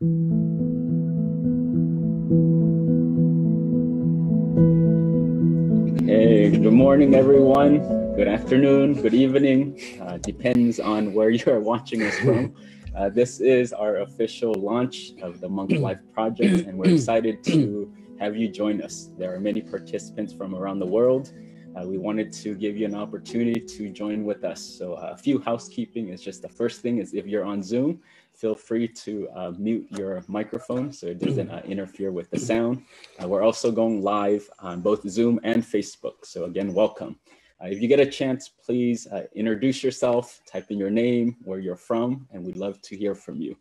Hey, good morning, everyone. Good afternoon, good evening. Depends on where you are watching us from. This is our official launch of the Monk Life Project, and we're excited to have you join us. There are many participants from around the world. We wanted to give you an opportunity to join with us. So a few housekeeping is just the first thing is if you're on Zoom, feel free to mute your microphone so it doesn't interfere with the sound. We're also going live on both Zoom and Facebook. So again, welcome. If you get a chance, please introduce yourself, type in your name, where you're from, and we'd love to hear from you.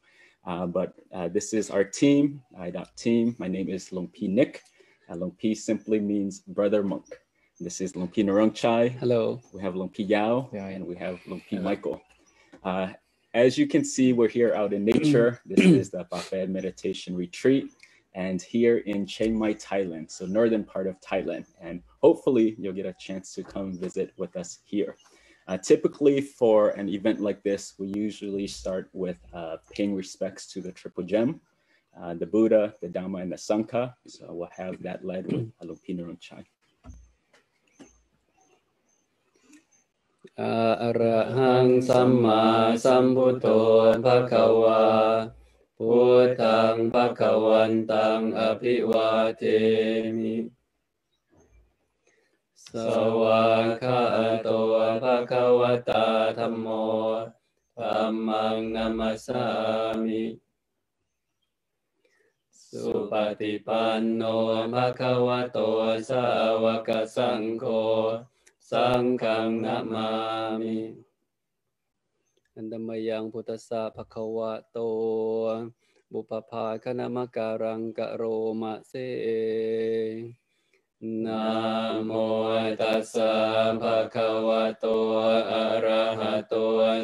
But this is our team, IDOP team. My name is Longpi Nick. Longpi simply means brother monk. This is Longpi Narongchai. Hello. We have Longpi Yao, and we have Longpi Michael. As you can see, we're here out in nature. This is the Baped Meditation Retreat, and here in Chiang Mai, Thailand, so northern part of Thailand. And hopefully you'll get a chance to come visit with us here. Typically for an event like this, we usually start with paying respects to the Triple Gem, the Buddha, the Dhamma, and the Sangha. So we'll have that led with Longpi Narongchai. อะระหังสัมมาสัมพุทโธภคะวาพุทธังภคะวันตังอภิวาเทมิสวากขาโตภคะวตาธัมโมธัมมังนัมสสามิสุปฏิปันโนภคะวะโตสาวกสังโฆสังฆังนะมามิอันดมยังพุทธัสสะภะคะวะโตบุปภาคณมการังกะโรมะเสนะโมตัสสะภะคะวะโตอะระหะโต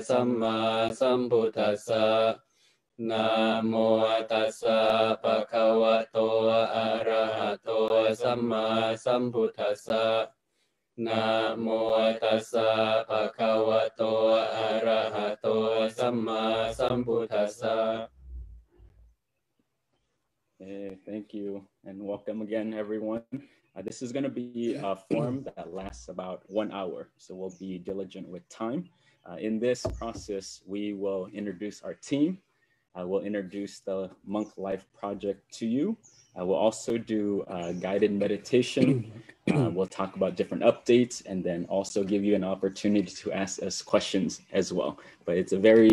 สัมมาสัมพุทธัสสะนะโมตัสสะภะคะวะโตอะระหะโตสัมมาสัมพุทธัสสะนะโมตัสสะภะคะวะโตอะระหะโตสัมมาสัมพุทธัสสะ Hey, thank you, and welcome again, everyone. This is going to be a forum that lasts about 1 hour, so we'll be diligent with time. In this process, we will introduce our team. We'll introduce the Monk Life Project to you. We'll also do guided meditation. We'll talk about different updates and then also give you an opportunity to ask us questions as well. But it's a very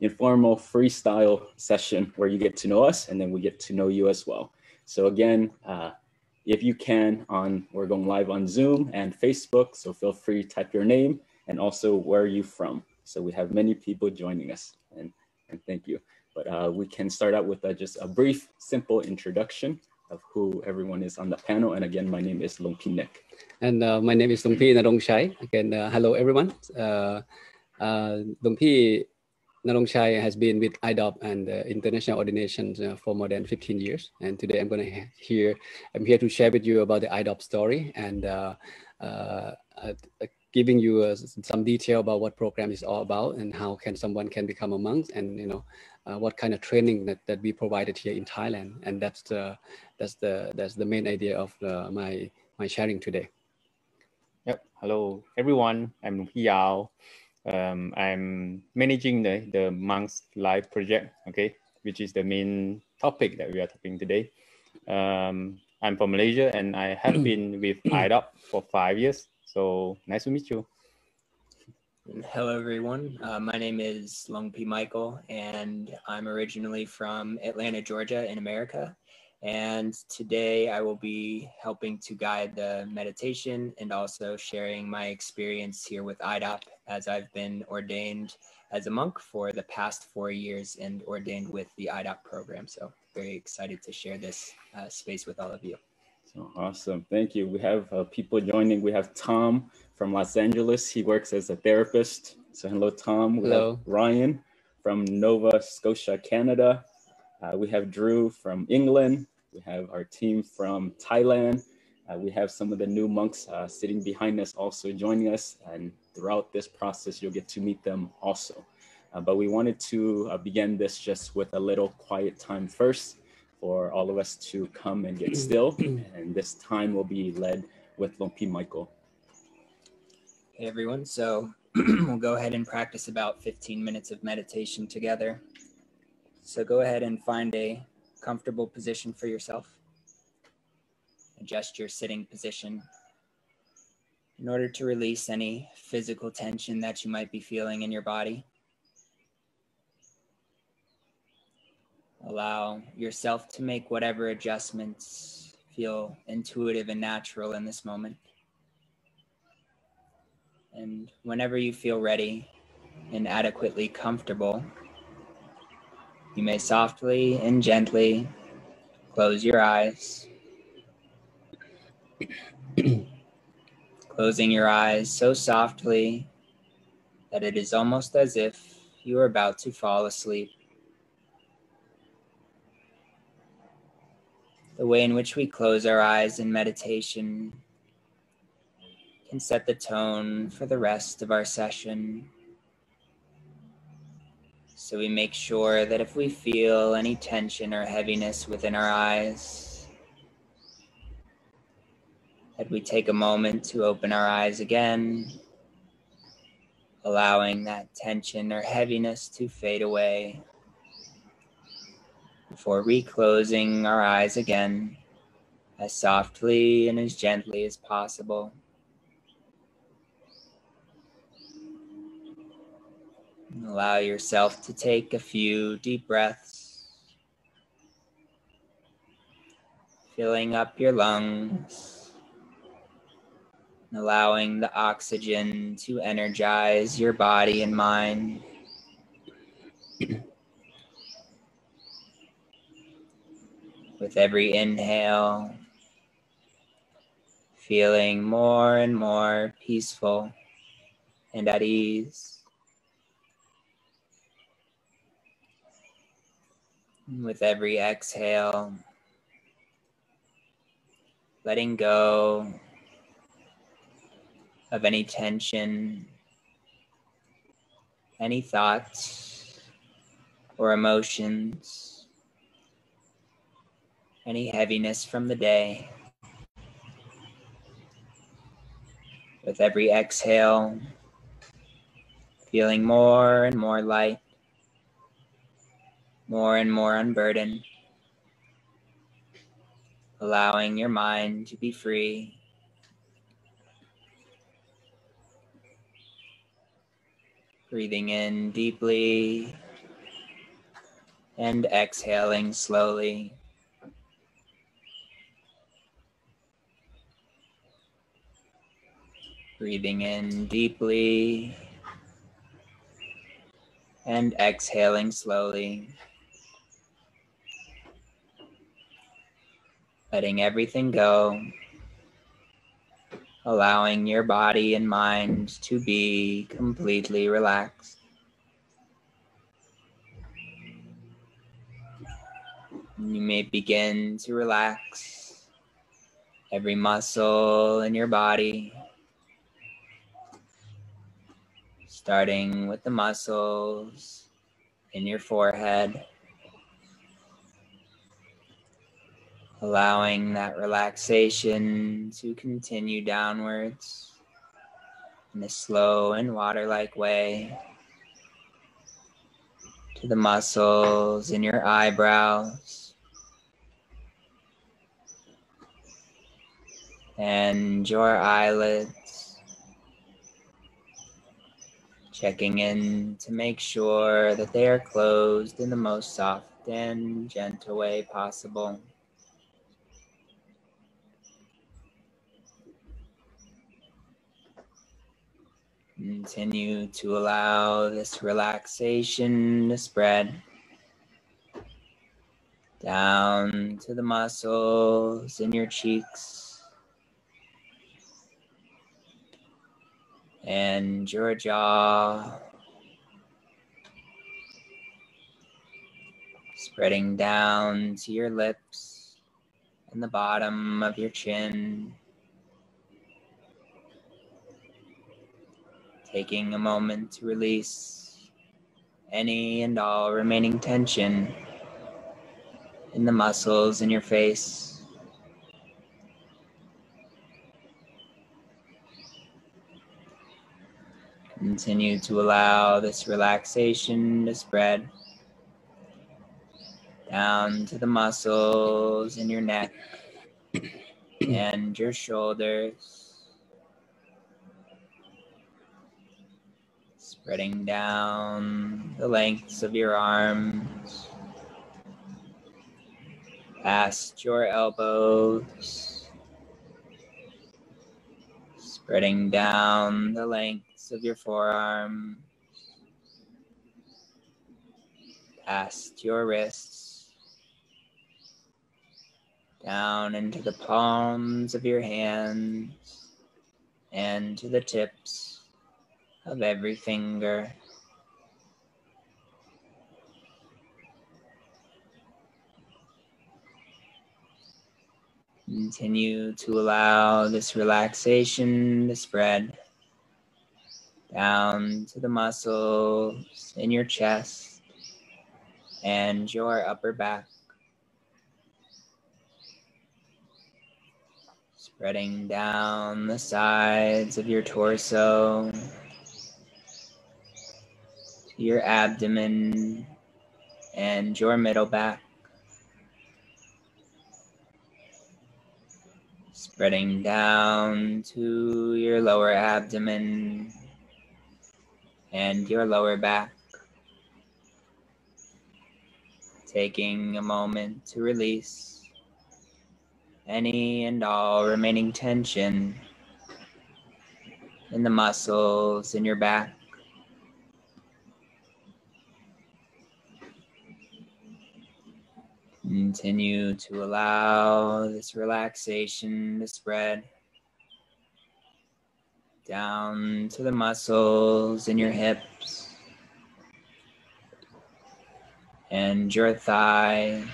informal freestyle session where you get to know us and then we get to know you as well. So again, if you can, we're going live on Zoom and Facebook, so feel free to type your name and also where are you from. So we have many people joining us, and thank you. But we can start out with just a brief, simple introduction of who everyone is on the panel. And again, my name is Longpi Nick. And my name is Longpi Narongchai. Again, hello everyone. Longpi Narongchai has been with IDOP and International Ordinations for more than 15 years. And today I'm here to share with you about the IDOP story and giving you some detail about what program is all about and how someone can become a monk, and what kind of training that we provided here in Thailand. And that's the main idea of my sharing today. Yep. Hello everyone. I'm Longpi Yao. I'm managing the Monks Life Project, okay, which is the main topic that we are talking today. I'm from Malaysia and I have been with IDOP for 5 years. So nice to meet you. Hello, everyone. My name is Longpi Michael, and I'm originally from Atlanta, Georgia in America. And today I will be helping to guide the meditation and also sharing my experience here with IDOP, as I've been ordained as a monk for the past 4 years and ordained with the IDOP program. So very excited to share this space with all of you. So awesome. Thank you. We have people joining. We have Tom from Los Angeles. He works as a therapist. So hello, Tom. We have Ryan from Nova Scotia, Canada. We have Drew from England. We have our team from Thailand. We have some of the new monks sitting behind us also joining us. And throughout this process, you'll get to meet them also. But we wanted to begin this just with a little quiet time first for all of us to come and get still. And this time will be led with Longpi Michael. Hey everyone, so we'll go ahead and practice about 15 minutes of meditation together. So go ahead and find a comfortable position for yourself. Adjust your sitting position in order to release any physical tension that you might be feeling in your body. Allow yourself to make whatever adjustments feel intuitive and natural in this moment. And whenever you feel ready and adequately comfortable, you may softly and gently close your eyes. Closing your eyes so softly that it is almost as if you are about to fall asleep. The way in which we close our eyes in meditation can set the tone for the rest of our session. So we make sure that if we feel any tension or heaviness within our eyes, that we take a moment to open our eyes again, allowing that tension or heaviness to fade away before reclosing our eyes again as softly and as gently as possible. Allow yourself to take a few deep breaths, filling up your lungs, and allowing the oxygen to energize your body and mind. With every inhale, feeling more and more peaceful and at ease. With every exhale, letting go of any tension, any thoughts or emotions, any heaviness from the day. With every exhale, feeling more and more light, more and more unburdened, allowing your mind to be free. Breathing in deeply and exhaling slowly. Breathing in deeply and exhaling slowly. Letting everything go, allowing your body and mind to be completely relaxed. You may begin to relax every muscle in your body, starting with the muscles in your forehead, allowing that relaxation to continue downwards in a slow and water-like way to the muscles in your eyebrows and your eyelids, checking in to make sure that they are closed in the most soft and gentle way possible. Continue to allow this relaxation to spread down to the muscles in your cheeks and your jaw, spreading down to your lips and the bottom of your chin. Taking a moment to release any and all remaining tension in the muscles in your face. Continue to allow this relaxation to spread down to the muscles in your neck and your shoulders, spreading down the lengths of your arms, past your elbows, spreading down the lengths of your forearms, past your wrists, down into the palms of your hands, and to the tips of every finger. Continue to allow this relaxation to spread down to the muscles in your chest and your upper back, spreading down the sides of your torso, to your abdomen and your middle back, spreading down to your lower abdomen and your lower back. Taking a moment to release any and all remaining tension in the muscles in your back. Continue to allow this relaxation to spread down to the muscles in your hips and your thighs,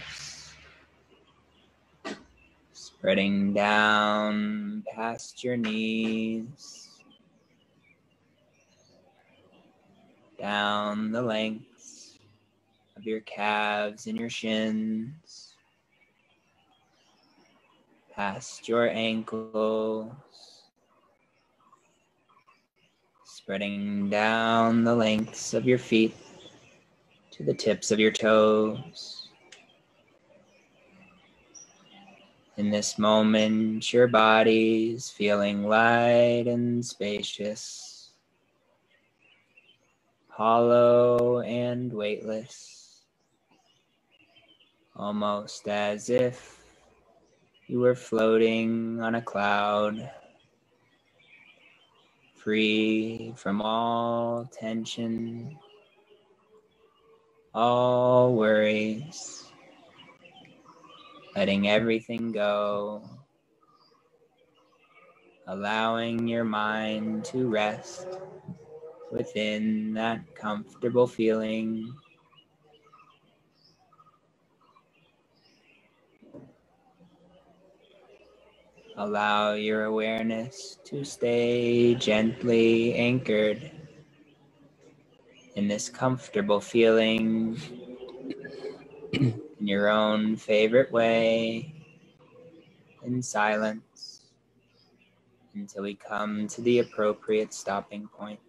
spreading down past your knees, down the lengths of your calves and your shins, past your ankles, spreading down the lengths of your feet to the tips of your toes. In this moment, your body is feeling light and spacious, hollow and weightless, almost as if you were floating on a cloud, free from all tension, all worries, letting everything go, allowing your mind to rest within that comfortable feeling. Allow your awareness to stay gently anchored in this comfortable feeling in your own favorite way, in silence, until we come to the appropriate stopping point.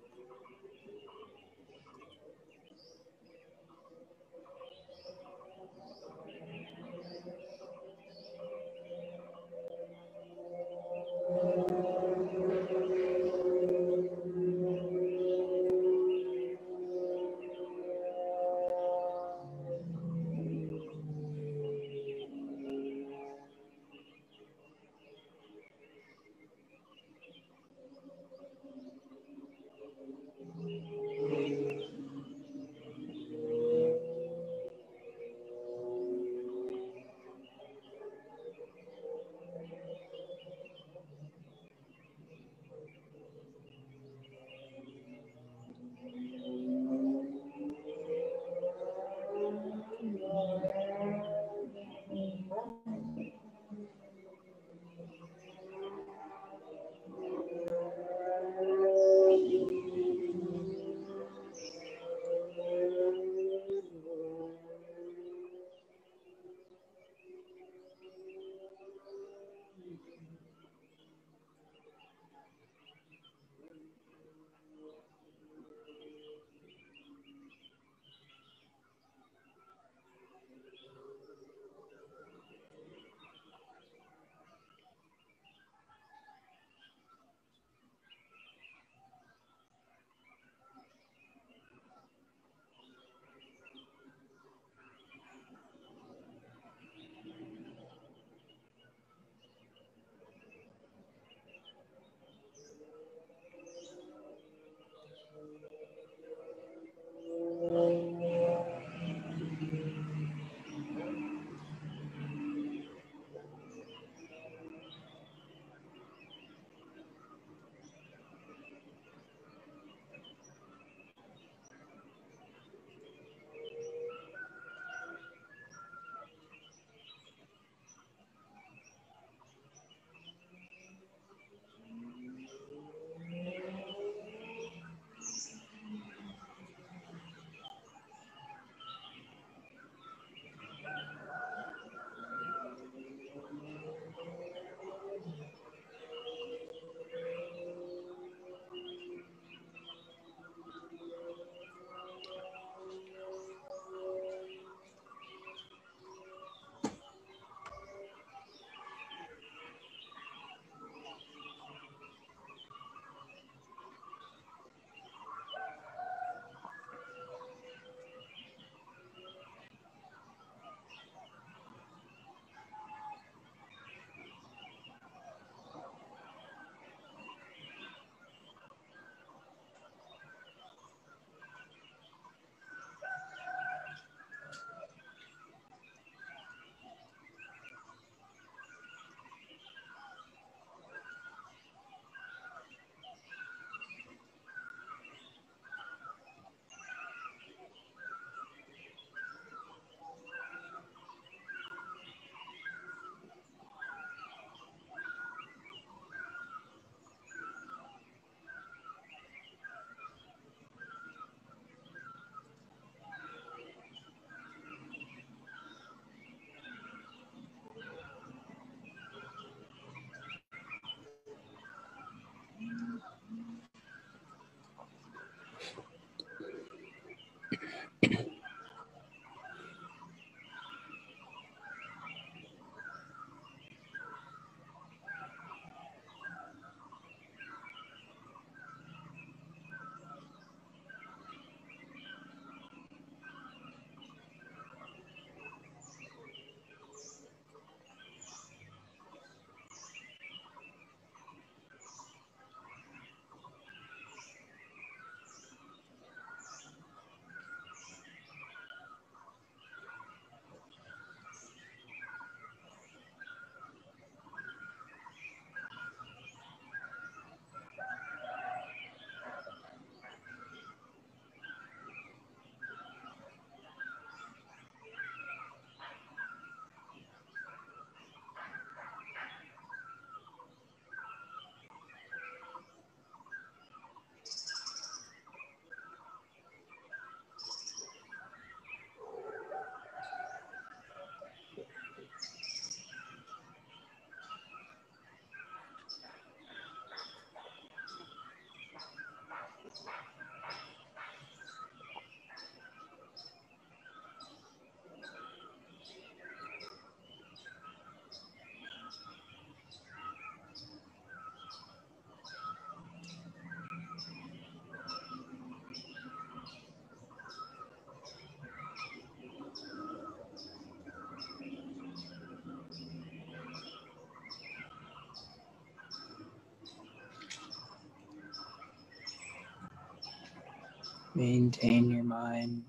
Maintain your mind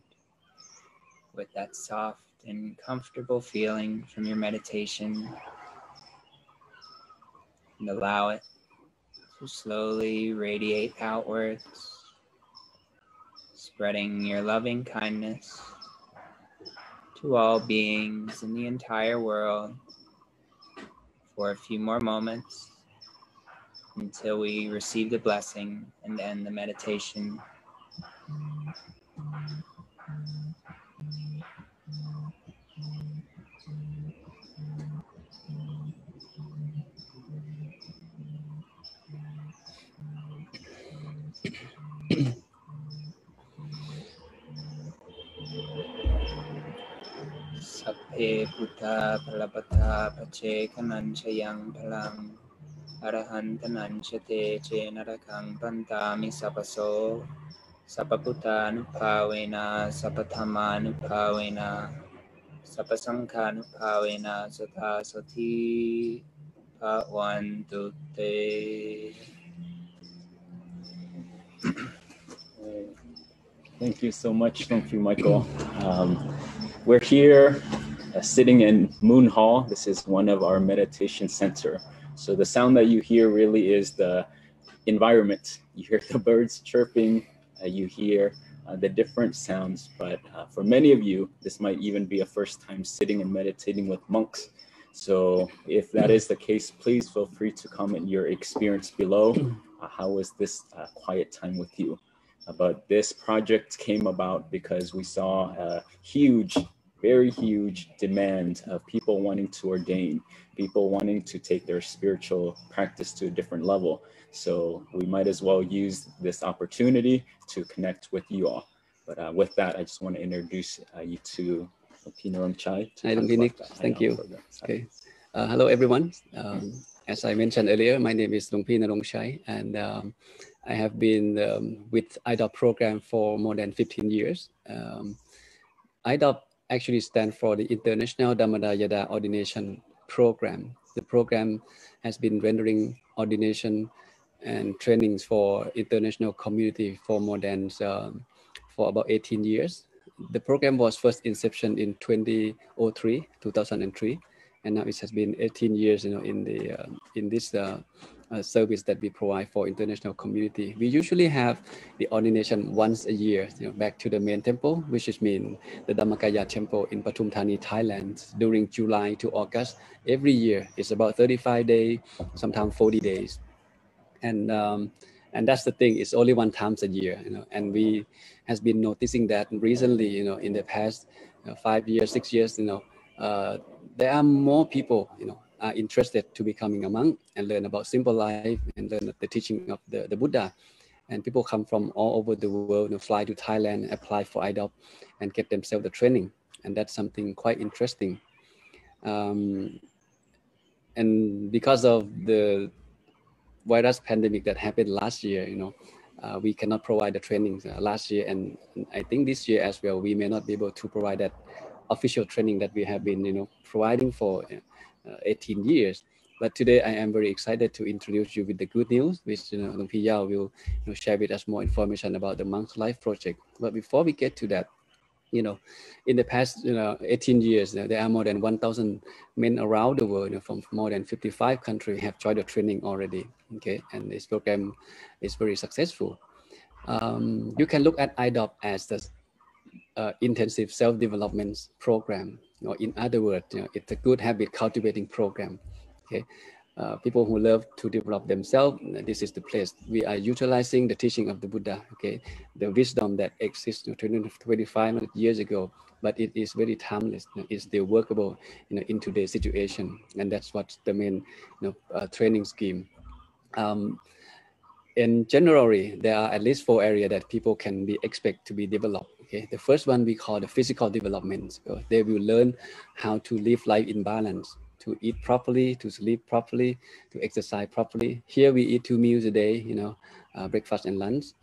with that soft and comfortable feeling from your meditation, and allow it to slowly radiate outwards, spreading your loving kindness to all beings in the entire world for a few more moments until we receive the blessing and end the meditation. Sapphe Buddha Palapata Pache Kananchayang Palang Arahantananchate Che Narakang Pantami Sapaso Sapaputa Nupavena Sapatama Nupavena Sapasankha Nupavena Sata Sati Pawantu Te. Thank you so much, Lung Pi Michael. We're here sitting in Moon Hall. This is one of our meditation center. So the sound that you hear really is the environment. You hear the birds chirping, you hear the different sounds, but for many of you, this might even be a first time sitting and meditating with monks. So if that is the case, please feel free to comment your experience below. How was this quiet time with you? But this project came about because we saw a huge, very huge demand of people wanting to ordain, people wanting to take their spiritual practice to a different level. So we might as well use this opportunity to connect with you all. But with that, I just want to introduce you to P. Narongchai. Hi, Nick. Thank you. Okay. Hello, everyone. As I mentioned earlier, my name is Lung Pi Narongchai, and I have been with IDOP program for more than 15 years. IDOP actually stands for the International Dhammadayada Ordination Program. The program has been rendering ordination and trainings for international community for more than for about 18 years. The program was first inception in 2003, and now it has been 18 years, in this service that we provide for international community. We usually have the ordination once a year, back to the main temple, which is the Dhammakaya temple in Pathum Thani, Thailand, during July to August. Every year, it's about 35 days, sometimes 40 days. And that's the thing, it's only one time a year, and we has been noticing that recently, in the past 5 years, 6 years, there are more people, are interested to becoming a monk and learn about simple life and learn the teaching of the Buddha. And people come from all over the world, fly to Thailand, apply for IDOP and get themselves the training. And that's something quite interesting. And because of the virus pandemic that happened last year, we cannot provide the trainings last year. And I think this year as well, we may not be able to provide that official training that we have been, providing for 18 years. But today I am very excited to introduce you with the good news, which Lung Pi Yao will share with us more information about the Monk's Life project. But before we get to that, in the past 18 years, there are more than 1,000 men around the world from more than 55 countries have joined the training already. Okay, and this program is very successful. You can look at IDOP as the intensive self-development program. In other words, it's a good habit cultivating program. Okay, people who love to develop themselves, this is the place. We are utilizing the teaching of the Buddha. Okay, the wisdom that exists 2,500 years ago, but it is very timeless. It's still workable, in today's situation, and that's what's the main, training scheme. In January, there are at least 4 areas that people can be expect to be developed. Okay, the first one we call the physical development. So they will learn how to live life in balance, to eat properly, to sleep properly, to exercise properly. Here we eat 2 meals a day, breakfast and lunch.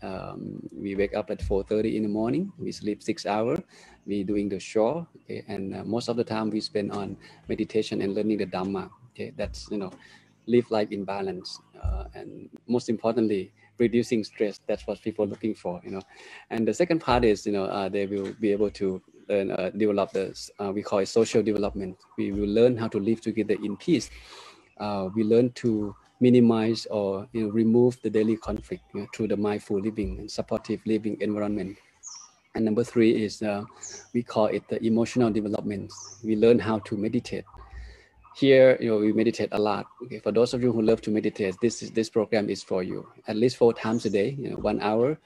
We wake up at 4:30 in the morning. We sleep 6 hours. We doing the chore. Okay, and most of the time we spend on meditation and learning the Dhamma. Okay, that's live life in balance, and most importantly, reducing stress. That's what people are looking for, And the second part is, they will be able to learn, develop this, we call it social development. We will learn how to live together in peace. We learn to minimize or remove the daily conflict through the mindful living and supportive living environment. And number 3 is we call it the emotional development. We learn how to meditate. Here, we meditate a lot. Okay, for those of you who love to meditate, this program is for you. At least 4 times a day, 1 hour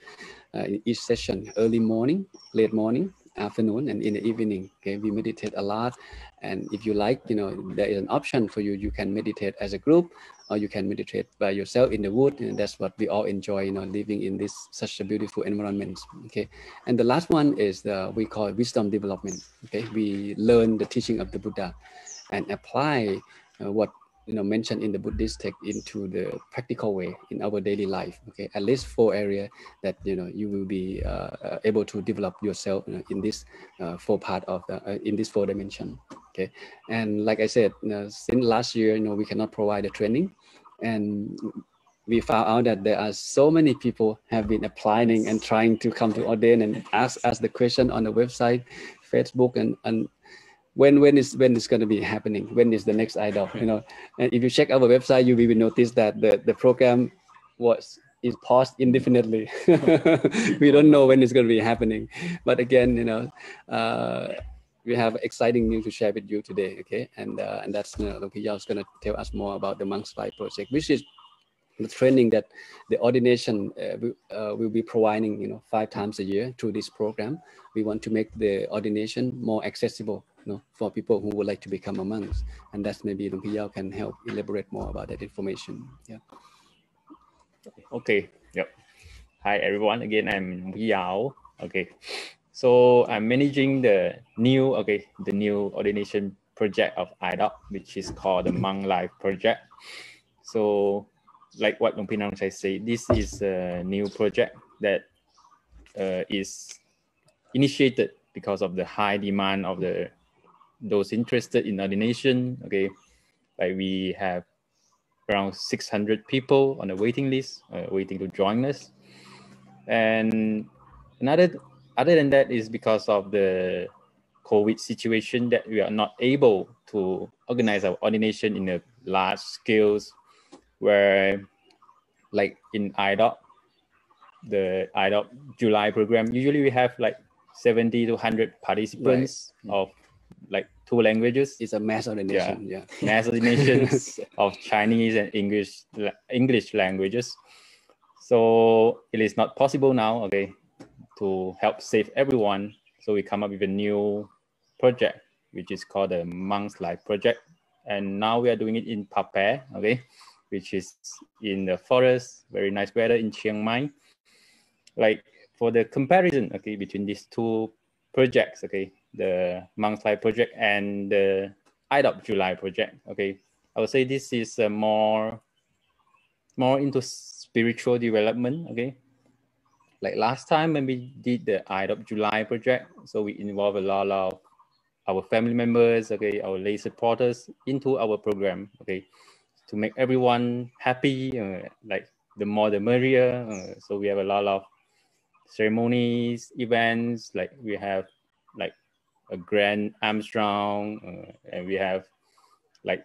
in each session, early morning, late morning, afternoon, and in the evening. Okay, we meditate a lot. And if you like, there is an option for you. You can meditate as a group, or you can meditate by yourself in the wood. And that's what we all enjoy, living in this such a beautiful environment. Okay, and the last one is we call wisdom development. Okay, we learn the teaching of the Buddha and apply what mentioned in the Buddhist text into the practical way in our daily life. Okay, at least 4 areas that you will be able to develop yourself in this 4 part of in this 4 dimension. Okay, and like I said, since last year, we cannot provide the training, and we found out that there are so many people have been applying and trying to come to ordain and ask us the question on the website, Facebook, and when is going to be happening? When is the next IDOC? And if you check our website, you will notice that the program is paused indefinitely. We don't know when it's going to be happening. But again, we have exciting news to share with you today. Okay, and that's Dr. Yao is going to tell us more about the Monks Life Project, which is the training that the ordination will be providing 5 times a year through this program. We want to make the ordination more accessible for people who would like to become a monk, and that's maybe Dr. Yao can help elaborate more about that information. Yeah. Okay. Yep. Hi everyone. Again, I'm Yao. Okay. So I'm managing the new ordination project of IDOC, which is called the Monk Life Project. So, like what Lumpin Nangchai said, this is a new project that is initiated because of the high demand of those interested in ordination. Okay, like we have around 600 people on the waiting list, waiting to join us. And other than that is because of the COVID situation that we are not able to organize our ordination in a large scales, where like in IDOC, the IDOC July program, usually we have like 70 to 100 participants of like 2 languages. It's a mass ordination. Yeah. Mass ordinations of Chinese and English languages. So it is not possible now, okay, to help save everyone. So we come up with a new project, which is called the Monks Life Project. And now we are doing it in Pape, okay, which is in the forest, very nice weather in Chiang Mai. Like for the comparison, okay, between these 2 projects, okay, the Monks Life Project and the IDOC July project, okay, I would say this is more into spiritual development, okay. Like last time when we did the IDOC July project, so we involve a lot of our family members, okay, our lay supporters into our program, okay, to make everyone happy, like the more the merrier. So we have a lot of ceremonies, events, like we have like a grand Armstrong, and we have like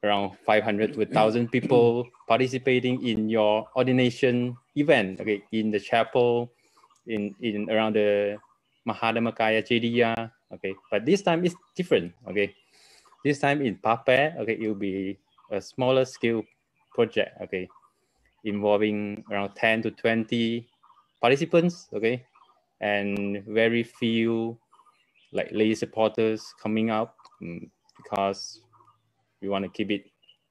around 500 to 1,000 people participating in your ordination event, okay, in the chapel, in around the Mahadhammakaya Jediya, okay. But this time it's different, okay. This time in Pape, okay, it will be a smaller scale project, okay, involving around 10 to 20 participants, okay, and very few like lay supporters coming up, because we want to keep it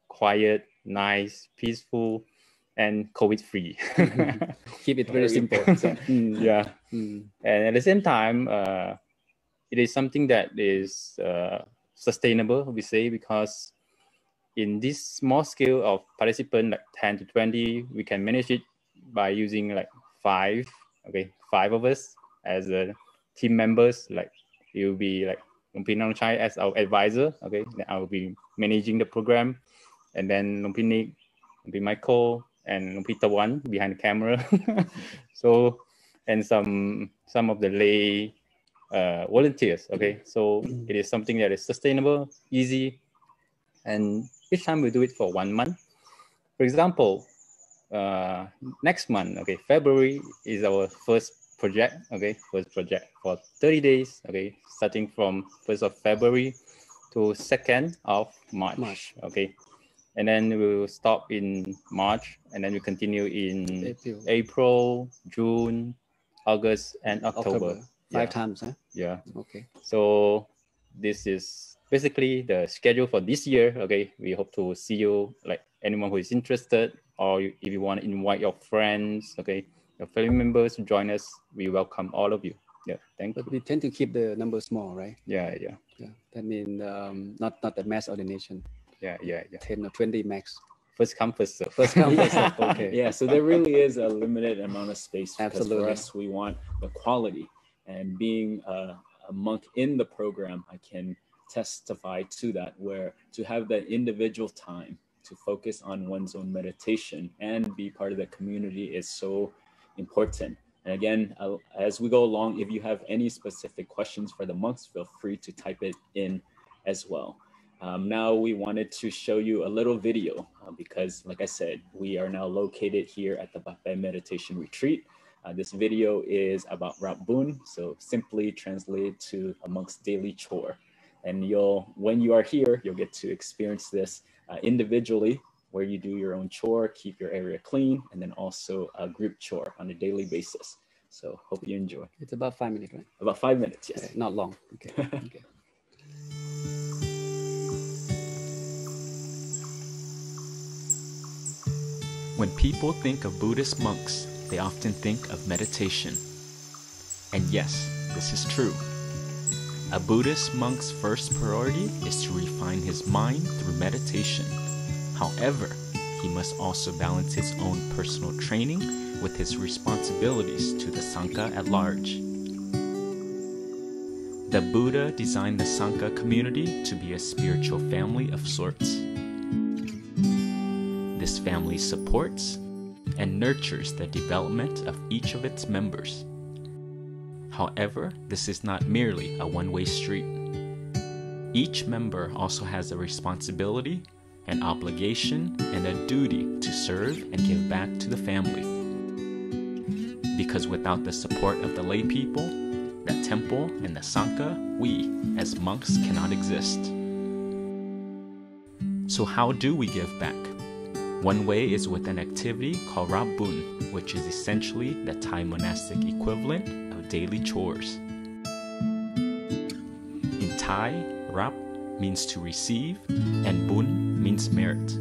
quiet, nice, peaceful, and COVID-free. Keep it very simple. So, yeah. And at the same time, it is something that is sustainable, we say, because in this small scale of participant, like 10 to 20, we can manage it by using like 5 of us as team members. Like it will be like Lumpin Nangchai as our advisor, okay, then I will be managing the program, and then Lumpin Nick, Lumpin Michael, and Peter One behind the camera. So, and some of the lay volunteers. Okay, so it is something that is sustainable, easy, and each time we do it for 1 month. For example, next month, okay, February is our first project. Okay, first project for 30 days. Okay, starting from 1st of February to 2nd of March. Okay, and then we will stop in March, and then we continue in April, June, August, and October. 5 times, huh? Yeah. Okay. So this is basically the schedule for this year. Okay, we hope to see you, like anyone who is interested, or if you want to invite your friends, okay, your family members to join us, we welcome all of you. Yeah, thank you. But we tend to keep the number small, right? Yeah. That means not the mass ordination. Yeah. 10 or 20 max. First come, first serve. First come, first serve. Okay. Yeah, so there really is a limited amount of space. Because Absolutely. for us, we want the quality. And being a monk in the program, I can testify to that, where to have that individual time to focus on one's own meditation and be part of the community is so important. And again, as we go along, if you have any specific questions for the monks, feel free to type it in as well. Now we wanted to show you a little video because, like I said, we are now located here at the Bapay Meditation Retreat. This video is about Rapbun, so simply translated to a monk's daily chore. And when you are here, you'll get to experience this individually, where you do your own chore, keep your area clean, and then also a group chore on a daily basis. So hope you enjoy. It's about 5 minutes, right? About 5 minutes, yes. Okay, not long. Okay. Okay. When people think of Buddhist monks, they often think of meditation. And yes, this is true. A Buddhist monk's first priority is to refine his mind through meditation. However, he must also balance his own personal training with his responsibilities to the Sangha at large. The Buddha designed the Sangha community to be a spiritual family of sorts. This family supports and nurtures the development of each of its members. However, this is not merely a one-way street. Each member also has a responsibility, an obligation, and a duty to serve and give back to the family. Because without the support of the lay people, the temple, and the Sangha, we, as monks, cannot exist. So how do we give back? One way is with an activity called Rapbun, which is essentially the Thai monastic equivalent of daily chores. In Thai, Rap means to receive, and Bun means merit.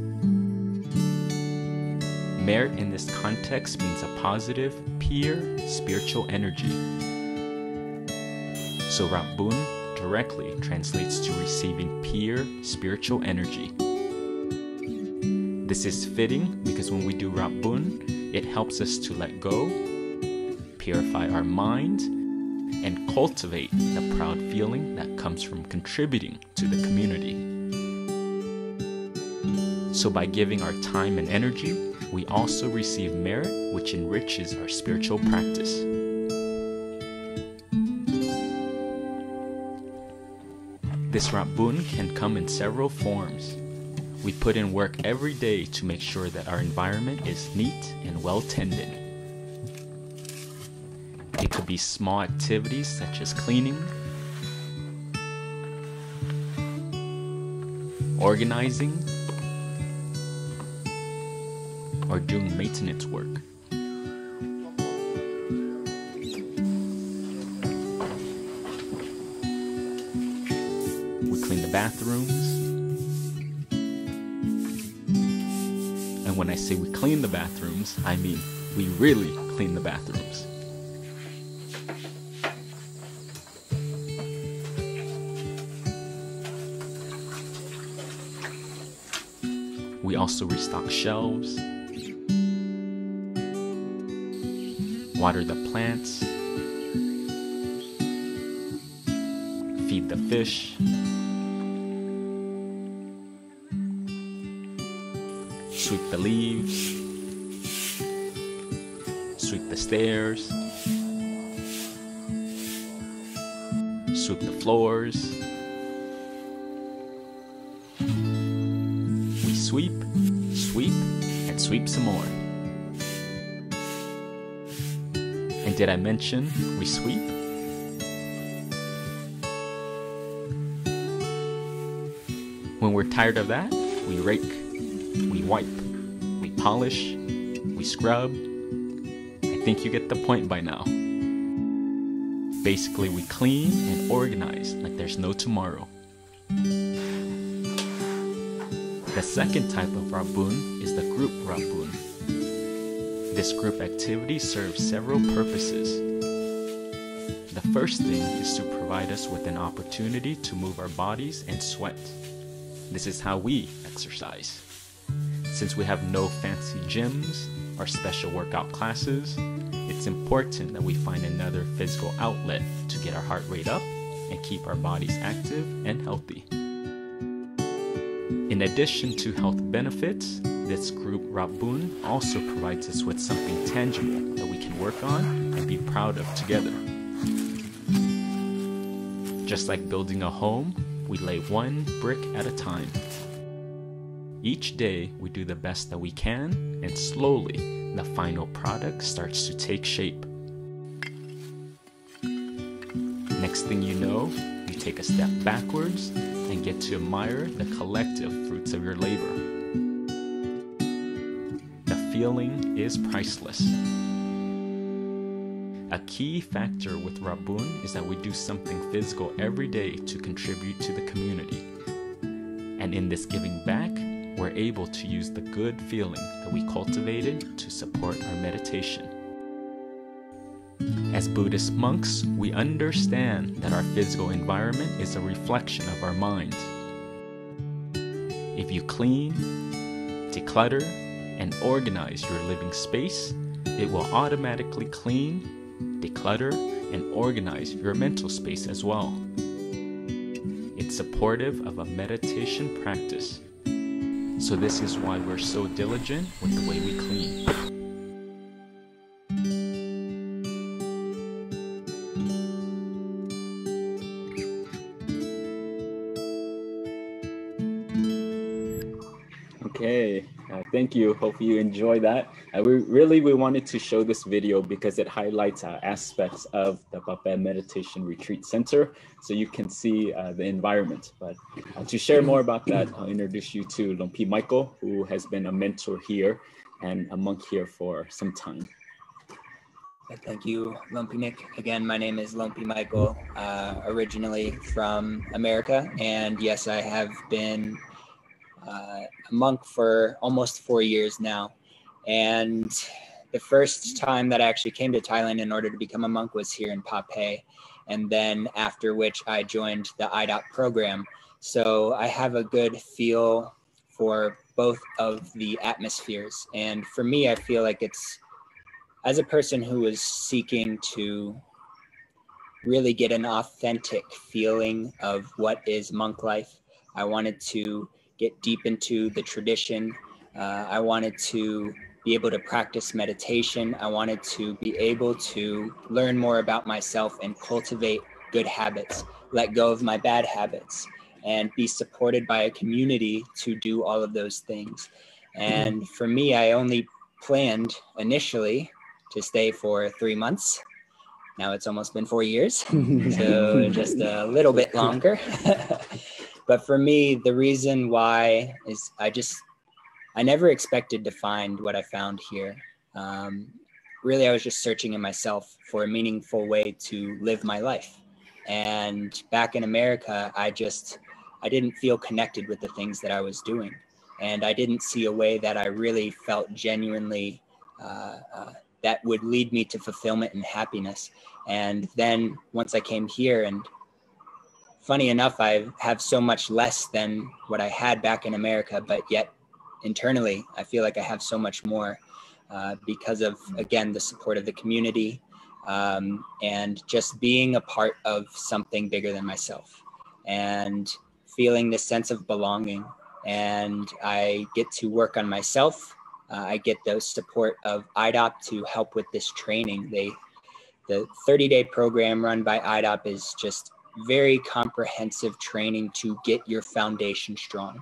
Merit in this context means a positive, pure, spiritual energy. So Rapbun directly translates to receiving pure, spiritual energy. This is fitting because when we do Rapbun, it helps us to let go, purify our mind, and cultivate the proud feeling that comes from contributing to the community. So by giving our time and energy, we also receive merit, which enriches our spiritual practice. This Rapbun can come in several forms. We put in work every day to make sure that our environment is neat and well tended. It could be small activities such as cleaning, organizing, or doing maintenance work. We clean the bathrooms. And when I say we clean the bathrooms, I mean we really clean the bathrooms. We also restock shelves, water the plants, feed the fish, sweep the leaves, sweep the stairs, sweep the floors. We sweep, sweep, and sweep some more. And did I mention we sweep? When we're tired of that, we rake, we wipe, we polish, we scrub. I think you get the point by now. Basically, we clean and organize like there's no tomorrow. The second type of Rabun is the group Rabun. This group activity serves several purposes. The first thing is to provide us with an opportunity to move our bodies and sweat. This is how we exercise. Since we have no fancy gyms or special workout classes, it's important that we find another physical outlet to get our heart rate up and keep our bodies active and healthy. In addition to health benefits, this group Rabun also provides us with something tangible that we can work on and be proud of together. Just like building a home, we lay one brick at a time. Each day, we do the best that we can, and slowly, the final product starts to take shape. Next thing you know, you take a step backwards and get to admire the collective fruits of your labor. The feeling is priceless. A key factor with Rabun is that we do something physical every day to contribute to the community. And in this giving back, we're able to use the good feeling that we cultivated to support our meditation. As Buddhist monks, we understand that our physical environment is a reflection of our mind. If you clean, declutter, and organize your living space, it will automatically clean, declutter, and organize your mental space as well. It's supportive of a meditation practice. So this is why we're so diligent with the way we clean. Okay, thank you. Hopefully you enjoy that. We wanted to show this video because it highlights aspects of the Papaya Meditation Retreat Center, so you can see the environment. But to share more about that, I'll introduce you to Lompi Michael, who has been a mentor here and a monk here for some time. Thank you, Lumpy Nick. Again, my name is Lumpy Michael, originally from America. And yes, I have been a monk for almost 4 years now. And the first time that I actually came to Thailand in order to become a monk was here in Pape. And then after which I joined the IDOT program. So I have a good feel for both of the atmospheres. And for me, I feel like it's, as a person who was seeking to really get an authentic feeling of what is monk life, I wanted to get deep into the tradition. I wanted to be able to practice meditation. I wanted to be able to learn more about myself and cultivate good habits, let go of my bad habits, and be supported by a community to do all of those things. And for me, I only planned initially to stay for 3 months. Now it's almost been 4 years, so just a little bit longer. But for me, the reason why is I never expected to find what I found here. Really, I was just searching in myself for a meaningful way to live my life. And back in America, I didn't feel connected with the things that I was doing. And I didn't see a way that I really felt genuinely that would lead me to fulfillment and happiness. And then once I came here, and funny enough, I have so much less than what I had back in America, but yet internally, I feel like I have so much more because of, again, the support of the community and just being a part of something bigger than myself and feeling this sense of belonging. And I get to work on myself I get the support of IDOP to help with this training. The 30-day program run by IDOP is just very comprehensive training to get your foundation strong.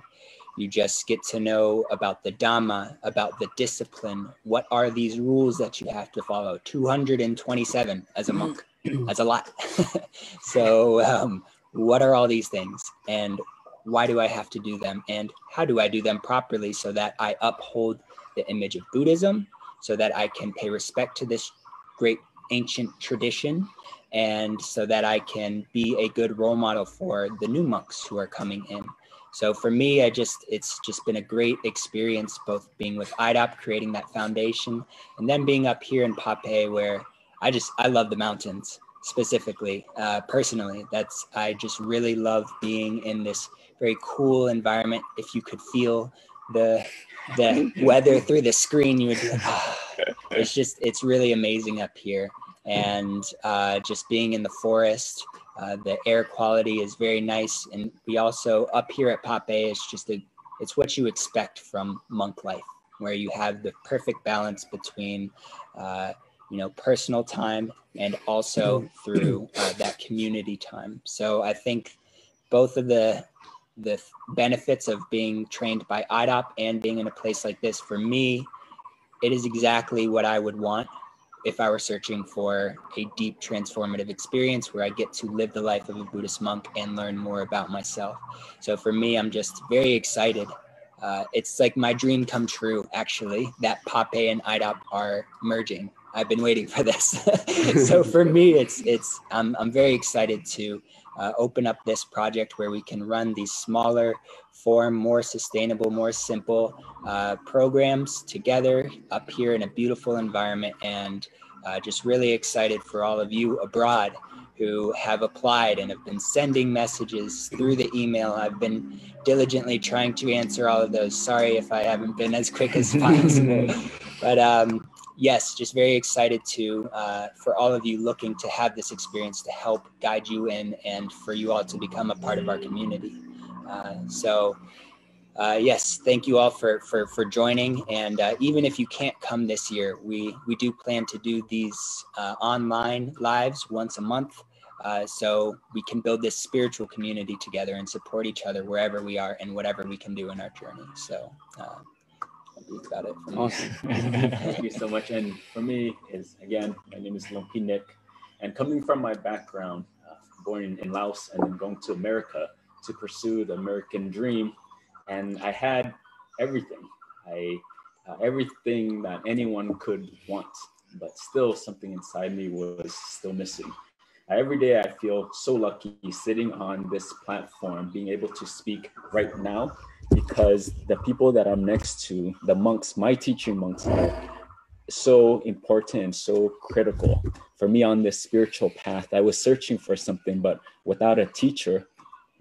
You just get to know about the Dhamma, about the discipline. What are these rules that you have to follow? 227 as a monk. That's a lot. So what are all these things? And why do I have to do them? And how do I do them properly so that I uphold the image of Buddhism, so that I can pay respect to this great ancient tradition, and so that I can be a good role model for the new monks who are coming in. So for me, it's just been a great experience, both being with IDOP, creating that foundation, and then being up here in Pape, where I love the mountains specifically, personally. I just really love being in this very cool environment. If you could feel the weather through the screen, you would be like, it's really amazing up here. And just being in the forest, the air quality is very nice. And we also, up here at Pape, it's what you expect from monk life, where you have the perfect balance between, personal time and also through that community time. So I think both of the benefits of being trained by IDOP and being in a place like this, for me, it is exactly what I would want if I were searching for a deep transformative experience where I get to live the life of a Buddhist monk and learn more about myself. So for me, I'm just very excited. It's like my dream come true, actually, that Pape and IDOP are merging. I've been waiting for this. So for me, I'm very excited to open up this project where we can run these smaller form, more sustainable, more simple programs together up here in a beautiful environment. And just really excited for all of you abroad who have applied and have been sending messages through the email. I've been diligently trying to answer all of those. Sorry if I haven't been as quick as possible. But yes, just very excited for all of you looking to have this experience to help guide you in and for you all to become a part of our community. Yes, thank you all for joining. And even if you can't come this year, we do plan to do these online lives once a month. So we can build this spiritual community together and support each other wherever we are and whatever we can do in our journey. So that's about it for me. Awesome. Thank you so much. And for me again, my name is Longpi Nick, and coming from my background, born in Laos and then going to America to pursue the American dream, and I had everything. Everything that anyone could want, but still something inside me was still missing. Every day I feel so lucky sitting on this platform, being able to speak right now, because the people that I'm next to, the monks, my teaching monks, are so important and so critical for me on this spiritual path. I was searching for something, but without a teacher,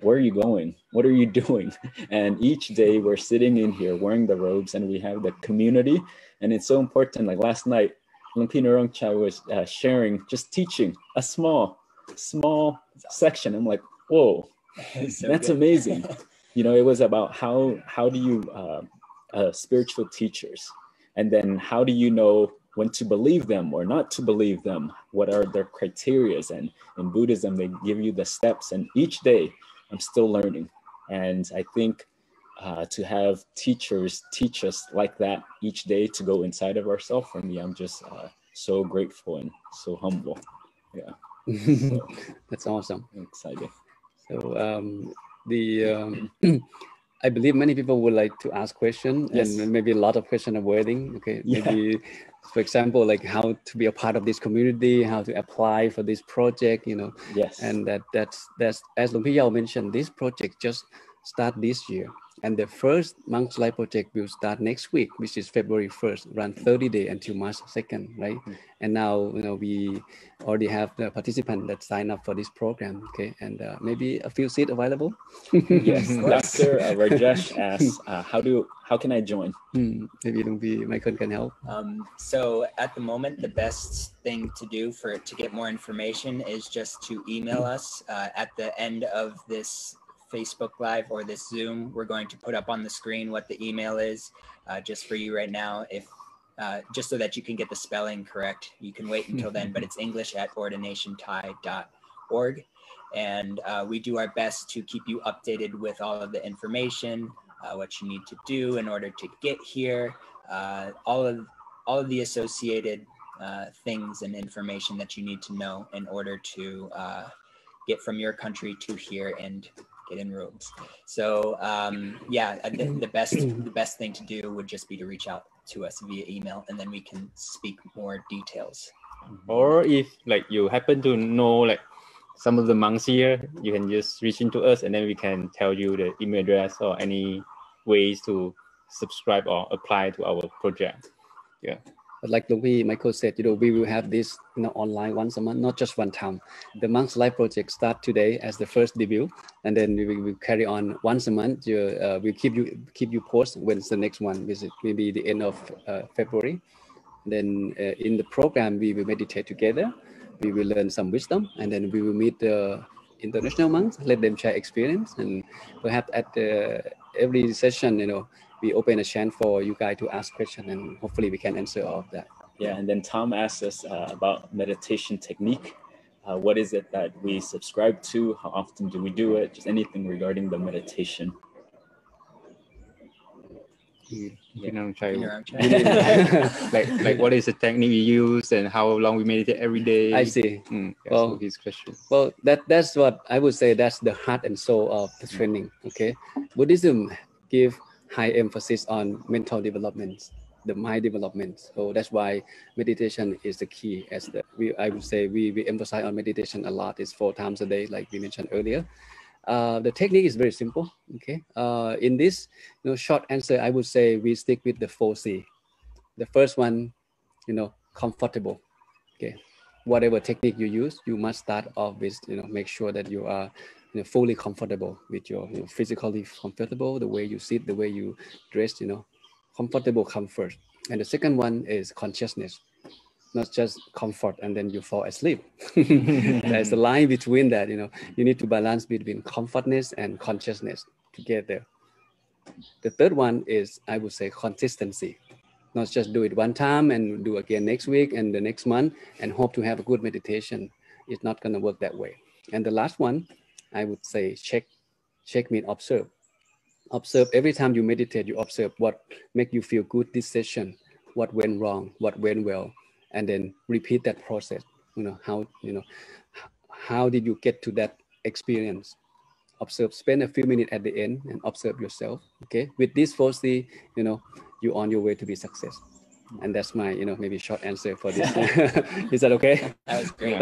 where are you going? What are you doing? And each day we're sitting in here wearing the robes and we have the community. And it's so important. Like last night, Lumpy Narongchai was sharing, just teaching a small section. I'm like, whoa, that's amazing. It was about how do you spiritual teachers, and then how do you know when to believe them or not to believe them? What are their criterias? And in Buddhism, they give you the steps, and each day I'm still learning. And I think to have teachers teach us like that each day, to go inside of ourselves, for me, I'm just so grateful and so humble. Yeah. So, that's awesome. I'm excited. So I believe many people would like to ask questions, yes, and maybe a lot of questions are waiting. Okay, maybe for example, like how to be a part of this community, how to apply for this project, Yes. And that's as Lumpy Yao mentioned, this project just start this year, and the first Monks Life project will start next week, which is February 1st, run 30 days until March 2nd, right? And now we already have the participant that sign up for this program, okay? And maybe a few seats available. Yes, Dr. Rajesh asks, how can I join? Maybe Lumpy Michael can help. So at the moment, the best thing to do to get more information is just to email us at the end of this Facebook Live or this Zoom, we're going to put up on the screen what the email is just for you right now. If just so that you can get the spelling correct. You can wait until then, but it's english@ordinationthai.org. And we do our best to keep you updated with all of the information, what you need to do in order to get here, all of the associated things and information that you need to know in order to get from your country to here and get in rooms. So yeah, the best thing to do would just be to reach out to us via email, and then we can speak more details. Or if like you happen to know like some of the monks here, you can just reach into us, and then we can tell you the email address or any ways to subscribe or apply to our project. Yeah. But like Lumpy Michael said, we will have this online once a month, not just one time. The Monks Life project start today as the first debut, and then we will carry on once a month. We'll keep you posted when's the next one. Visit maybe the end of February. Then in the program we will meditate together. We will learn some wisdom, and then we will meet the international monks, let them share experience, and perhaps at every session, we open a chance for you guys to ask questions, and hopefully we can answer all of that. Yeah, and then Tom asked us about meditation technique. What is it that we subscribe to? How often do we do it? Just anything regarding the meditation. Like what is the technique you use and how long we meditate every day? I see. Well, his question. Well, that's what I would say. That's the heart and soul of the training. Okay, Buddhism give high emphasis on mental development, the mind development. So that's why meditation is the key. I would say we emphasize on meditation a lot. It's 4 times a day, like we mentioned earlier. The technique is very simple. Okay, in this short answer, I would say we stick with the 4C. The first one, comfortable. Okay, whatever technique you use, you must start off with make sure that you are fully comfortable with your physically comfortable, the way you sit, the way you dress, comfortable comfort. And the second one is consciousness, not just comfort and then you fall asleep. There's a line between that. You need to balance between comfortness and consciousness together. The third one is, I would say, consistency. Not just do it one time and do again next week and the next month and hope to have a good meditation. It's not going to work that way. And the last one, I would say check means observe. Observe every time you meditate, you observe what make you feel good this session, what went wrong, what went well, and then repeat that process. How did you get to that experience? Observe, spend a few minutes at the end and observe yourself. Okay, with this 4C, you're on your way to be success. And that's my, maybe short answer for this. Is that okay? That was great.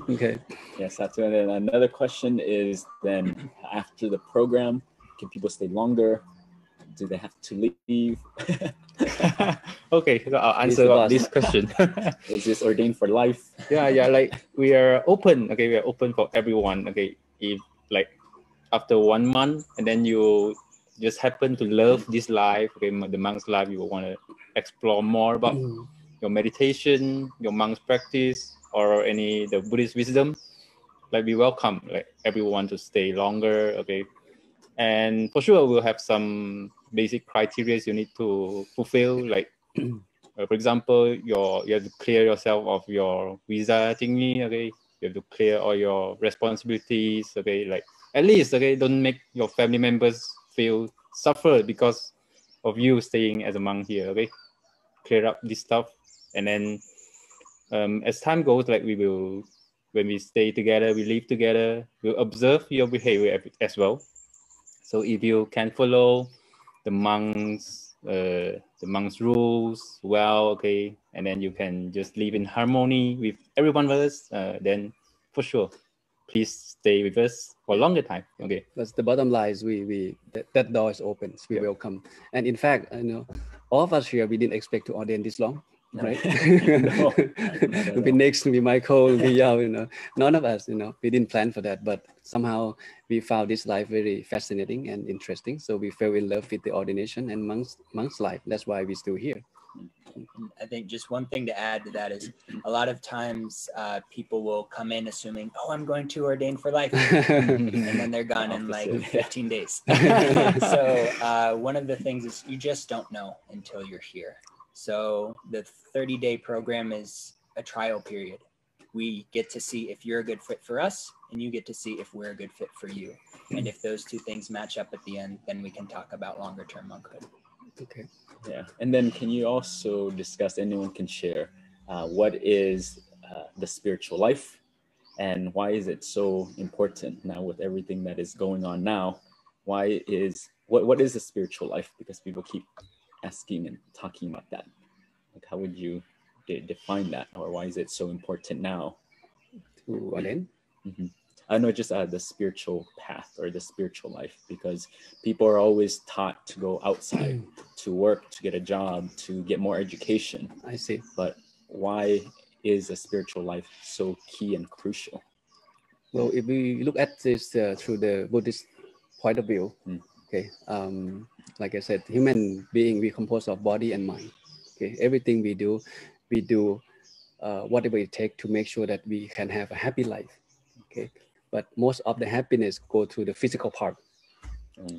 Okay. Yes, that's it. And then another question is then after the program, can people stay longer? Do they have to leave? Okay, so I'll answer this question. Is this ordained for life? Yeah, like we are open. Okay, we are open for everyone. Okay, if like after 1 month and then you just happen to love this life, okay, the monk's life, you want to explore more about your meditation, your monk's practice, or the Buddhist wisdom, like we welcome like everyone to stay longer. Okay, and for sure we'll have some basic criteria you need to fulfill, like for example, you have to clear yourself of your visa thingy. Okay, you have to clear all your responsibilities. Okay, like at least don't make your family members feel suffer because of you staying as a monk here. Okay, clear up this stuff, and then as time goes, like when we stay together, we live together, we'll observe your behavior as well. So if you can follow the monks rules well, okay, and then you can just live in harmony with everyone of us, then for sure, please stay with us for a longer time. Okay. That's the bottom line. Is that door is open. So we welcome. And in fact, all of us here, we didn't expect to ordain this long, right? No, It'll be next to be Michael, it'll be Yao, none of us, we didn't plan for that, but somehow we found this life very fascinating and interesting. So we fell in love with the ordination and monk's life. That's why we're still here. I think just one thing to add to that is a lot of times people will come in assuming, oh, I'm going to ordain for life. And then they're gone in like 15 days. So one of the things is you just don't know until you're here. So the 30-day program is a trial period. We get to see if you're a good fit for us, and you get to see if we're a good fit for you. And if those two things match up at the end, then we can talk about longer term monkhood. Okay. Yeah. And then can you also discuss, anyone can share, what is the spiritual life and why is it so important now with everything that is going on now? What is the spiritual life? Because people keep asking and talking about that. Like, how would you define that, or why is it so important now? To ordain? Mm-hmm. I know, just the spiritual path or the spiritual life, because people are always taught to go outside, to work, to get a job, to get more education. I see. But why is a spiritual life so key and crucial? Well, if we look at this through the Buddhist point of view, okay, like I said, human being, we compose of body and mind. Okay, everything we do whatever it takes to make sure that we can have a happy life. Okay, but most of the happiness go to the physical part.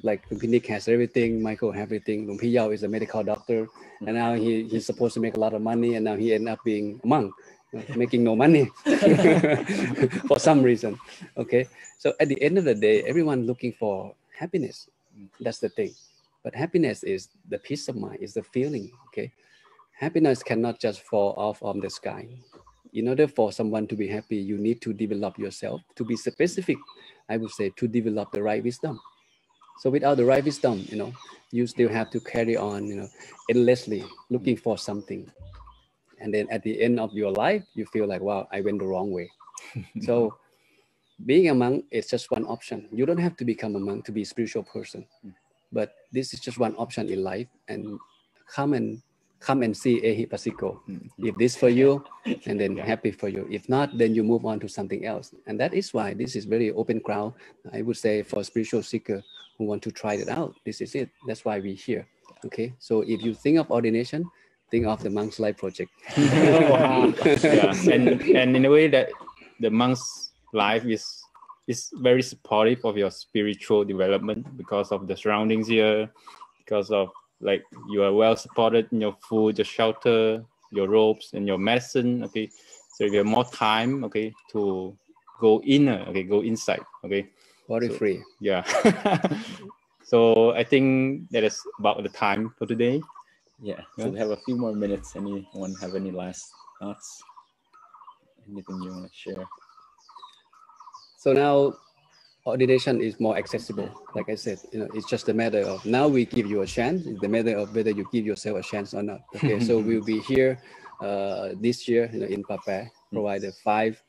Like Nick has everything, Michael has everything. Lumpy Yao is a medical doctor, and now he's supposed to make a lot of money, and now he ended up being a monk, making no money for some reason. Okay, so at the end of the day, everyone looking for happiness. That's the thing. But happiness is the peace of mind, is the feeling. Okay, happiness cannot just fall off from the sky. In order for someone to be happy, you need to develop yourself. To be specific, I would say to develop the right wisdom. So without the right wisdom, you still have to carry on, endlessly looking for something. And then at the end of your life, you feel like, wow, I went the wrong way. So being a monk is just one option. You don't have to become a monk to be a spiritual person, but this is just one option in life. And come and see Ehipasiko. If this for you, and then happy for you. If not, then you move on to something else. And that is why this is very open crowd. I would say for spiritual seeker who want to try it out, this is it. That's why we're here. Okay. So if you think of ordination, think of the Monk's Life Project. Yeah. And in a way that the Monk's Life is very supportive of your spiritual development because of the surroundings here, because of like you are well supported in your food, your shelter, your robes, and your medicine. Okay, so if you have more time, okay, to go inner, okay, go inside, okay, worry free. Yeah. So I think that is about the time for today. Yeah. So we have a few more minutes. Anyone have any last thoughts? Anything you want to share? So now ordination is more accessible. Like I said, it's just a matter of now we give you a chance. It's the matter of whether you give yourself a chance or not. Okay, so we'll be here this year, in Pape, provided 5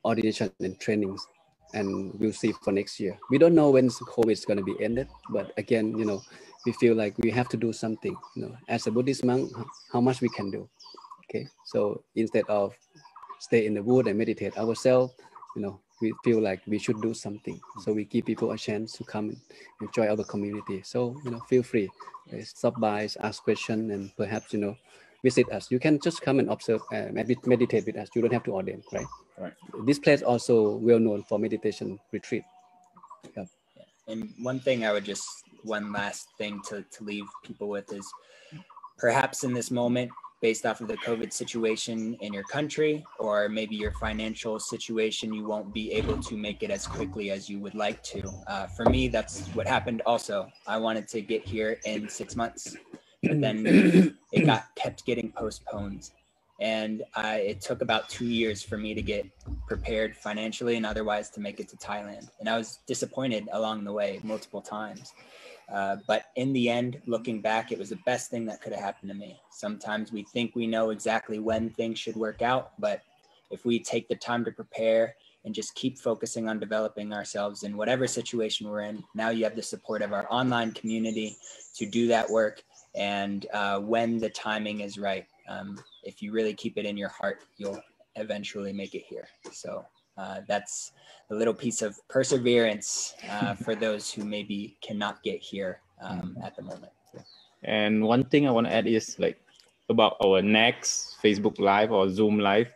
ordination and trainings, and we'll see for next year. We don't know when COVID is going to be ended, but again, we feel like we have to do something. As a Buddhist monk, how much we can do. Okay, so instead of stay in the wood and meditate ourselves, we feel like we should do something. So we give people a chance to come and enjoy our community. So, feel free, stop by, ask questions, and perhaps, visit us. You can just come and observe, meditate with us. You don't have to ordain, right? Right. This place also well known for meditation retreat. Yeah. And one last thing to leave people with is perhaps in this moment, based off of the COVID situation in your country, or maybe your financial situation, you won't be able to make it as quickly as you would like to. For me, that's what happened also. I wanted to get here in 6 months, but then it kept getting postponed. And it took about 2 years for me to get prepared financially and otherwise to make it to Thailand. And I was disappointed along the way multiple times. But in the end, looking back, it was the best thing that could have happened to me. Sometimes we think we know exactly when things should work out, but if we take the time to prepare and just keep focusing on developing ourselves in whatever situation we're in, now you have the support of our online community to do that work. And when the timing is right, if you really keep it in your heart, you'll eventually make it here. So that's a little piece of perseverance for those who maybe cannot get here at the moment. And one thing I want to add is like about our next Facebook Live or Zoom Live.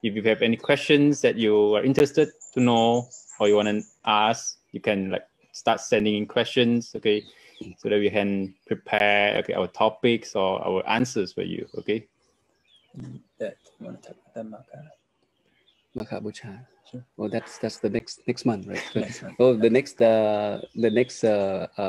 If you have any questions that you are interested to know or you want to ask, you can like start sending in questions, okay, so that we can prepare our topics or our answers for you, okay? That you want to talk about the Makha Bucha. Sure. Oh, that's the next month, right? Next month. Oh, the next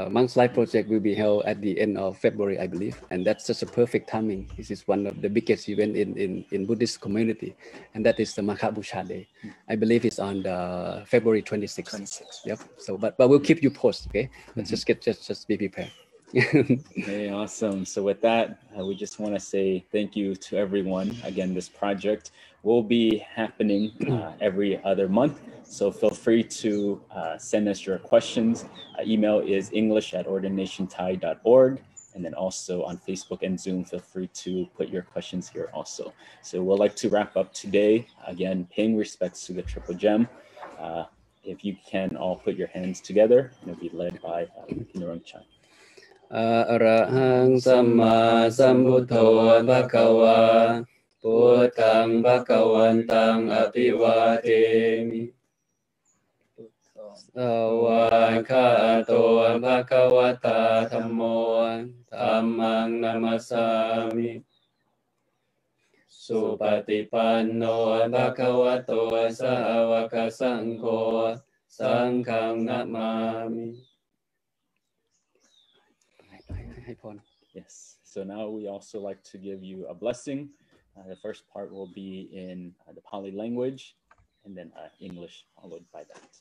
month's live project will be held at the end of February, I believe, and that's just a perfect timing. This is one of the biggest event in Buddhist community, and that is the Makha Bucha Day. I believe it's on the February 26th. 26th. Yep. So, but we'll keep you posted, okay? Let's just be prepared. Okay, awesome. So with that, we just want to say thank you to everyone. Again, this project will be happening every other month. So feel free to send us your questions. Email is english@ordinationthai.org. And then also on Facebook and Zoom, feel free to put your questions here also. So we'd like to wrap up today. Again, paying respects to the Triple Gem. If you can all put your hands together, and it'll be led by Pinarong Chan. Arahang Samma Sambuddho Bhagava Buddhang Bhagavantang Abhivademi Sawakhato Bhagavata Dhammo Dhammang Namasami Supatipanno Bhagavato Sāvaka Saṅgho Saṅghang Namami. Yes. So now we also like to give you a blessing. The first part will be in the Pali language, and then English followed by that.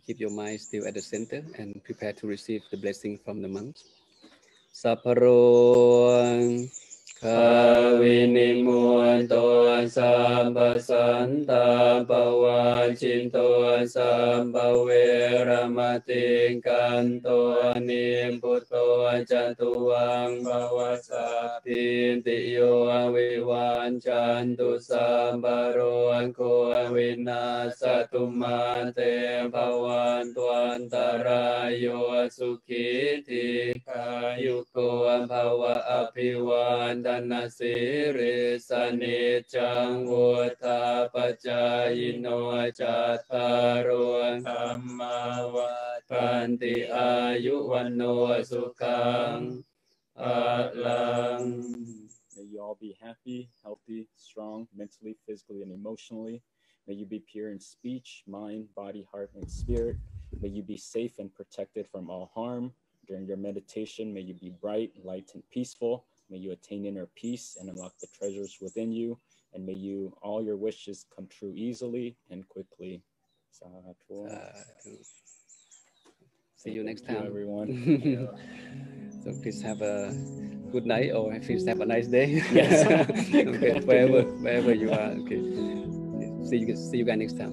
Keep your mind still at the center and prepare to receive the blessing from the monks. Sapparo Kavinimuanto Sampasanta Pawachinto Sampaveramati Kanto Nimputo Chatuang Pawasati Tiyo Vivanchantu Samparo Ko Vinasatumate Pavantuantarayo Sukhiti Kayuko Bhava Apivan Nasiri Sanicang Vutta Pacayino Cattaro Dhammavatanti Ayuvanno Sukhang Alang. May you all be happy, healthy, strong, mentally, physically, and emotionally. May you be pure in speech, mind, body, heart, and spirit. May you be safe and protected from all harm. During your meditation, may you be bright, light, and peaceful. May you attain inner peace and unlock the treasures within you. And may you all your wishes come true easily and quickly. Sadhu. See you next time, everyone. So please have a good night, or please have a nice day. Yes. Okay, wherever you are. Okay. See you guys next time.